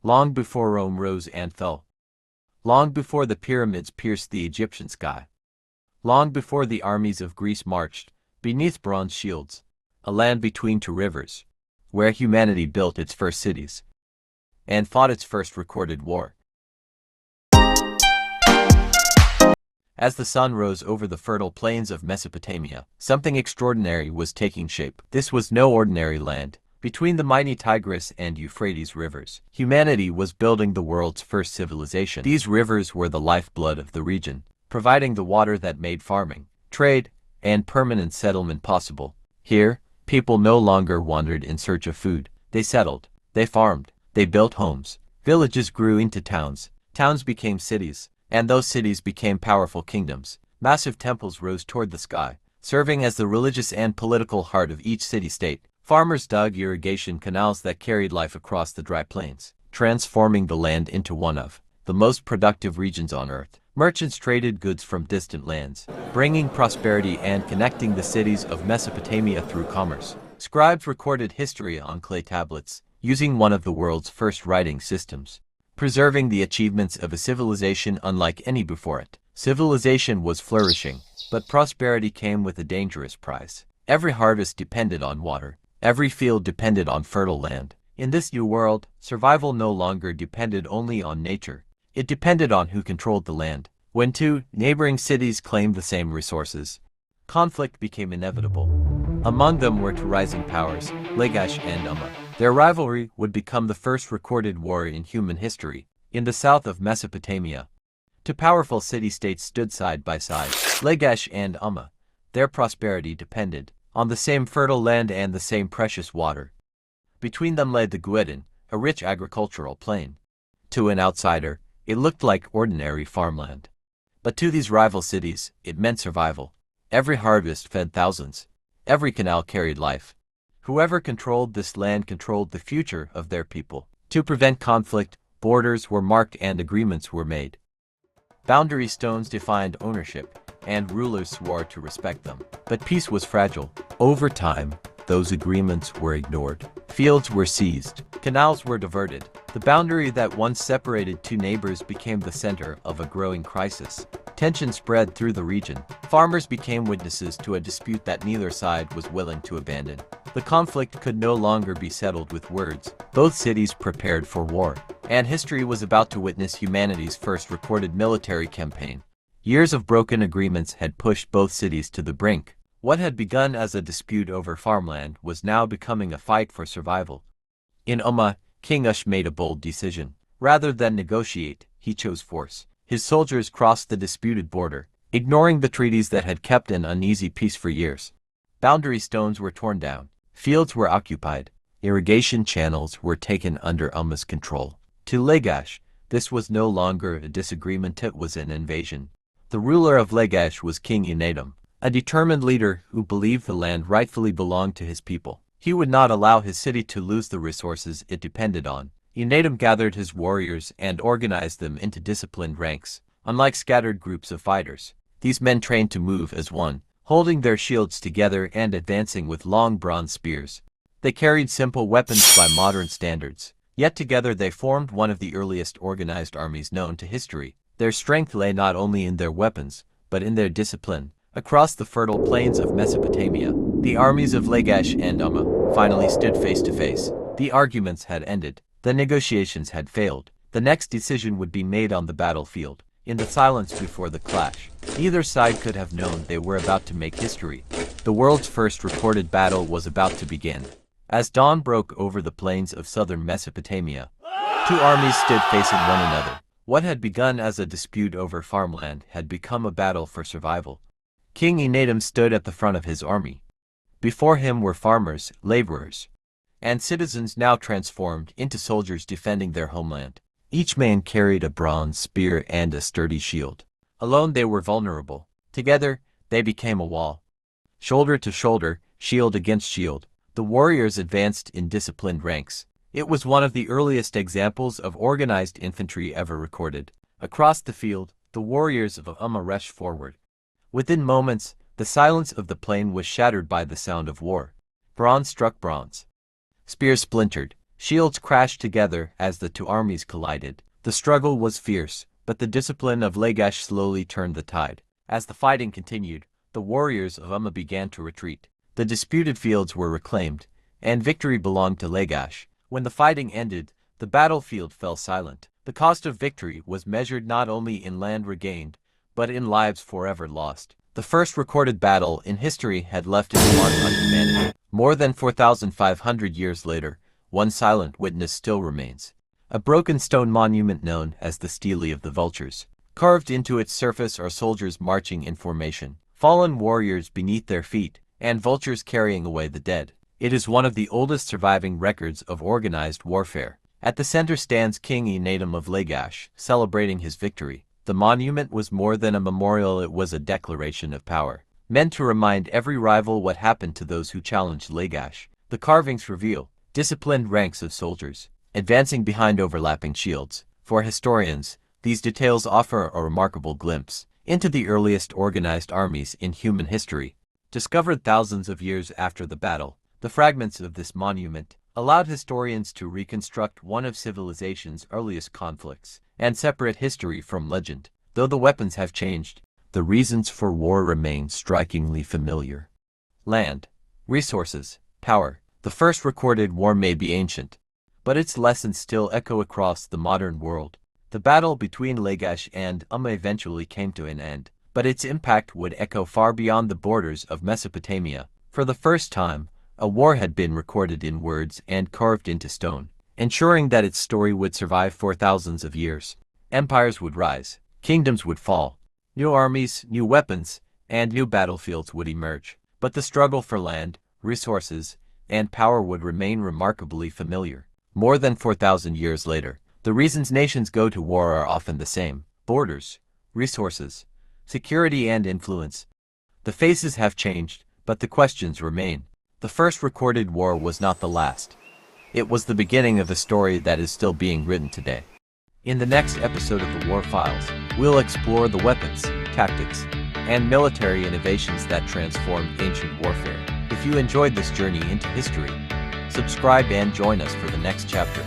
long before Rome rose and fell, long before the pyramids pierced the Egyptian sky, long before the armies of Greece marched beneath bronze shields, a land between two rivers, where humanity built its first cities and fought its first recorded war. As the sun rose over the fertile plains of Mesopotamia, something extraordinary was taking shape. This was no ordinary land. Between the mighty Tigris and Euphrates rivers, humanity was building the world's first civilization. These rivers were the lifeblood of the region, providing the water that made farming, trade, and permanent settlement possible. Here, people no longer wandered in search of food. They settled, they farmed, they built homes. Villages grew into towns, towns became cities, and those cities became powerful kingdoms. Massive temples rose toward the sky, serving as the religious and political heart of each city-state. Farmers dug irrigation canals that carried life across the dry plains, transforming the land into one of the most productive regions on Earth. Merchants traded goods from distant lands, bringing prosperity and connecting the cities of Mesopotamia through commerce. Scribes recorded history on clay tablets, using one of the world's first writing systems, preserving the achievements of a civilization unlike any before it. Civilization was flourishing, but prosperity came with a dangerous price. Every harvest depended on water. Every field depended on fertile land. In this new world, survival no longer depended only on nature. It depended on who controlled the land. When two neighboring cities claimed the same resources, conflict became inevitable. Among them were two rising powers, Lagash and Umma. Their rivalry would become the first recorded war in human history. In the south of Mesopotamia, two powerful city-states stood side by side, Lagash and Umma. Their prosperity depended on the same fertile land and the same precious water. Between them lay the Guedin, a rich agricultural plain. To an outsider, it looked like ordinary farmland. But to these rival cities, it meant survival. Every harvest fed thousands. Every canal carried life. Whoever controlled this land controlled the future of their people. To prevent conflict, borders were marked and agreements were made. Boundary stones defined ownership, and rulers swore to respect them. But peace was fragile. Over time, those agreements were ignored. Fields were seized. Canals were diverted. The boundary that once separated two neighbors became the center of a growing crisis. Tension spread through the region. Farmers became witnesses to a dispute that neither side was willing to abandon. The conflict could no longer be settled with words. Both cities prepared for war, and history was about to witness humanity's first recorded military campaign. Years of broken agreements had pushed both cities to the brink. What had begun as a dispute over farmland was now becoming a fight for survival. In Umma, King Ush made a bold decision. Rather than negotiate, he chose force. His soldiers crossed the disputed border, ignoring the treaties that had kept an uneasy peace for years. Boundary stones were torn down. Fields were occupied. Irrigation channels were taken under Umma's control. To Lagash, this was no longer a disagreement, it was an invasion. The ruler of Lagash was King Enatum, a determined leader who believed the land rightfully belonged to his people. He would not allow his city to lose the resources it depended on. Enatum gathered his warriors and organized them into disciplined ranks. Unlike scattered groups of fighters, these men trained to move as one, holding their shields together and advancing with long bronze spears. They carried simple weapons by modern standards, yet together they formed one of the earliest organized armies known to history. Their strength lay not only in their weapons, but in their discipline. Across the fertile plains of Mesopotamia, the armies of Lagash and Umma finally stood face to face. The arguments had ended. The negotiations had failed. The next decision would be made on the battlefield. In the silence before the clash, neither side could have known they were about to make history. The world's first recorded battle was about to begin. As dawn broke over the plains of southern Mesopotamia, two armies stood facing one another. What had begun as a dispute over farmland had become a battle for survival. King Enatum stood at the front of his army. Before him were farmers, laborers, and citizens now transformed into soldiers defending their homeland. Each man carried a bronze spear and a sturdy shield. Alone they were vulnerable. Together, they became a wall. Shoulder to shoulder, shield against shield, the warriors advanced in disciplined ranks. It was one of the earliest examples of organized infantry ever recorded. Across the field, the warriors of Umma rushed forward. Within moments, the silence of the plain was shattered by the sound of war. Bronze struck bronze. Spears splintered. Shields crashed together as the two armies collided. The struggle was fierce, but the discipline of Lagash slowly turned the tide. As the fighting continued, the warriors of Umma began to retreat. The disputed fields were reclaimed, and victory belonged to Lagash. When the fighting ended, the battlefield fell silent. The cost of victory was measured not only in land regained, but in lives forever lost. The first recorded battle in history had left its mark on humanity. More than 4,500 years later, one silent witness still remains. A broken stone monument known as the Stele of the Vultures. Carved into its surface are soldiers marching in formation, fallen warriors beneath their feet, and vultures carrying away the dead. It is one of the oldest surviving records of organized warfare. At the center stands King Enatum of Lagash, celebrating his victory. The monument was more than a memorial, it was a declaration of power, meant to remind every rival what happened to those who challenged Lagash. The carvings reveal disciplined ranks of soldiers, advancing behind overlapping shields. For historians, these details offer a remarkable glimpse into the earliest organized armies in human history. Discovered thousands of years after the battle, the fragments of this monument allowed historians to reconstruct one of civilization's earliest conflicts and separate history from legend. Though the weapons have changed, the reasons for war remain strikingly familiar. Land, resources, power. The first recorded war may be ancient, but its lessons still echo across the modern world. The battle between Lagash and Umma eventually came to an end, but its impact would echo far beyond the borders of Mesopotamia. For the first time, a war had been recorded in words and carved into stone, ensuring that its story would survive for thousands of years. Empires would rise, kingdoms would fall, new armies, new weapons, and new battlefields would emerge. But the struggle for land, resources, and power would remain remarkably familiar. More than 4,000 years later, the reasons nations go to war are often the same: borders, resources, security, and influence. The faces have changed, but the questions remain. The first recorded war was not the last. It was the beginning of a story that is still being written today. In the next episode of the War Files, we'll explore the weapons, tactics, and military innovations that transformed ancient warfare. If you enjoyed this journey into history, subscribe and join us for the next chapter.